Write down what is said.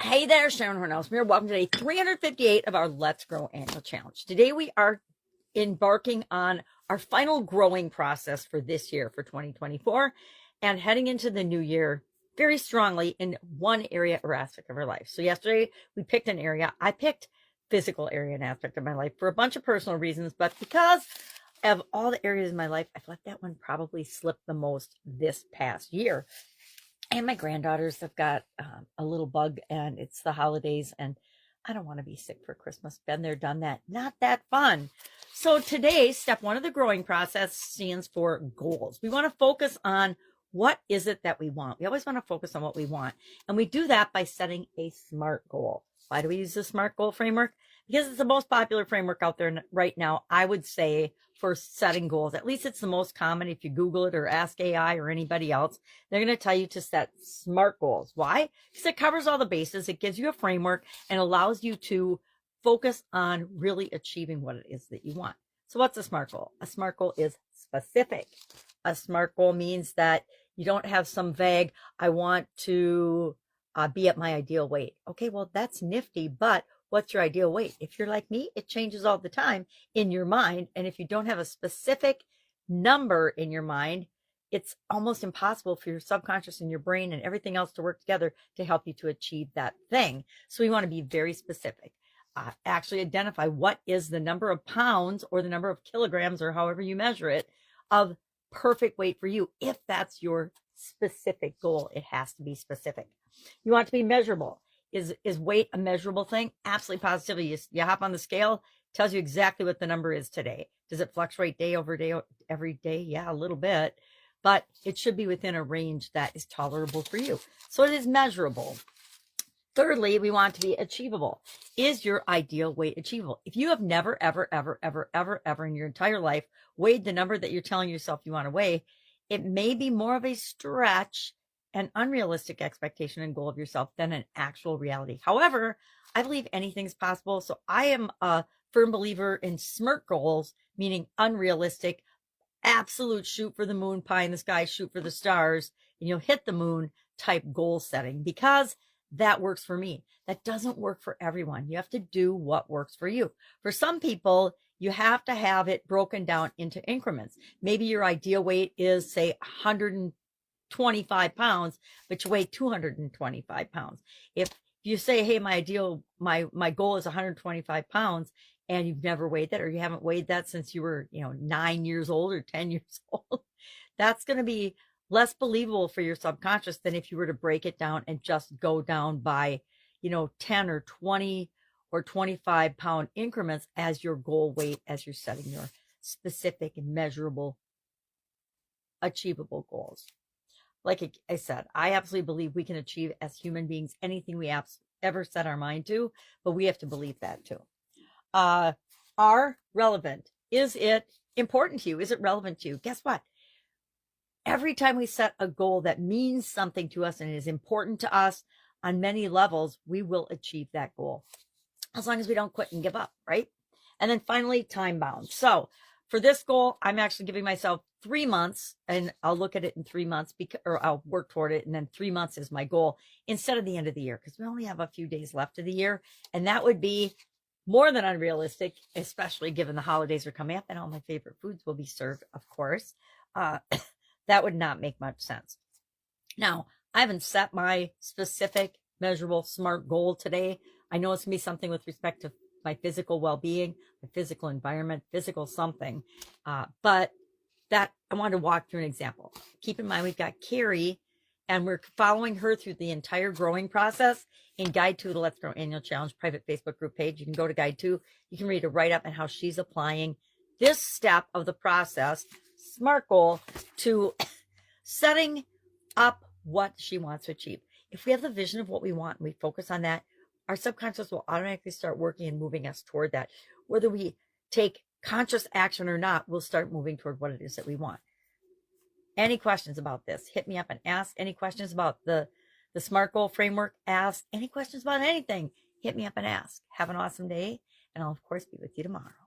Hey there, Sharon Horne-Ellstrom here. Welcome to day 358 of our Let's Grow Annual Challenge. Today we are embarking on our final growing process for this year, for 2024, and heading into the new year very strongly in one area or aspect of our life. So yesterday we picked an area. I picked physical area and aspect of my life for a bunch of personal reasons, but because of all the areas in my life, I've let that one probably slip the most this past year. And my granddaughters have got a little bug, and it's the holidays, and I don't want to be sick for Christmas. Been there, done that. Not that fun. So today, step one of the growing process stands for goals. We want to focus on what is it that we want. We always want to focus on what we want. And we do that by setting a SMART goal. Why do we use the SMART goal framework? Because it's the most popular framework out there right now, I would say, for setting goals. At least it's the most common. If you Google it or ask AI or anybody else, they're going to tell you to set SMART goals. Why? Because it covers all the bases. It gives you a framework and allows you to focus on really achieving what it is that you want. So what's a SMART goal? A SMART goal is specific. A SMART goal means that you don't have some vague, I want to be at my ideal weight. Okay, well, that's nifty, but what's your ideal weight? If you're like me, it changes all the time in your mind. And if you don't have a specific number in your mind, it's almost impossible for your subconscious and your brain and everything else to work together to help you to achieve that thing. So we want to be very specific. Actually identify what is the number of pounds or the number of kilograms or however you measure it of perfect weight for you. If that's your specific goal, it has to be specific. You want to be measurable. Is weight a measurable thing? Absolutely, positively. You hop on the scale, tells you exactly what the number is today. Does it fluctuate day over day, every day? Yeah, a little bit, but it should be within a range that is tolerable for you. So it is measurable. Thirdly, we want to be achievable. Is your ideal weight achievable? If you have never, ever, ever, ever, ever, ever in your entire life weighed the number that you're telling yourself you want to weigh, it may be more of a stretch, an unrealistic expectation and goal of yourself than an actual reality. However, I believe anything's possible. So I am a firm believer in SMART goals, meaning unrealistic, absolute shoot for the moon, pie in the sky, shoot for the stars, and you'll hit the moon type goal setting, because that works for me. That doesn't work for everyone. You have to do what works for you. For some people, you have to have it broken down into increments. Maybe your ideal weight is, say, 125 pounds, but you weigh 225 pounds. If you say, hey, my goal is 125 pounds, and you've never weighed that, or you haven't weighed that since you were, 9 years old or 10 years old, that's going to be less believable for your subconscious than if you were to break it down and just go down by, 10 or 20 or 25 pound increments as your goal weight, as you're setting your specific and measurable, achievable goals. Like I said, I absolutely believe we can achieve as human beings anything we ever set our mind to, but we have to believe that too. Are relevant? Is it important to you? Is it relevant to you? Guess what? Every time we set a goal that means something to us and is important to us on many levels, we will achieve that goal, as long as we don't quit and give up, right? And then finally, time bound. So for this goal, I'm actually giving myself 3 months, and I'll look at it in 3 months, or I'll work toward it. And then 3 months is my goal instead of the end of the year, because we only have a few days left of the year. And that would be more than unrealistic, especially given the holidays are coming up and all my favorite foods will be served, of course. That would not make much sense. Now, I haven't set my specific, measurable, SMART goal today. I know it's going to be something with respect to my physical well-being, my physical environment, physical something. But that I wanted to walk through an example. Keep in mind, we've got Carrie, and we're following her through the entire growing process in Guide 2 to the Let's Grow Annual Challenge private Facebook group page. You can go to Guide 2. You can read a write-up on how she's applying this step of the process, SMART goal, to setting up what she wants to achieve. If we have the vision of what we want and we focus on that, our subconscious will automatically start working and moving us toward that. Whether we take conscious action or not, we'll start moving toward what it is that we want. Any questions about this? Hit me up and ask. Any questions about the SMART goal framework? Ask. Any questions about anything? Hit me up and ask. Have an awesome day, and I'll of course be with you tomorrow.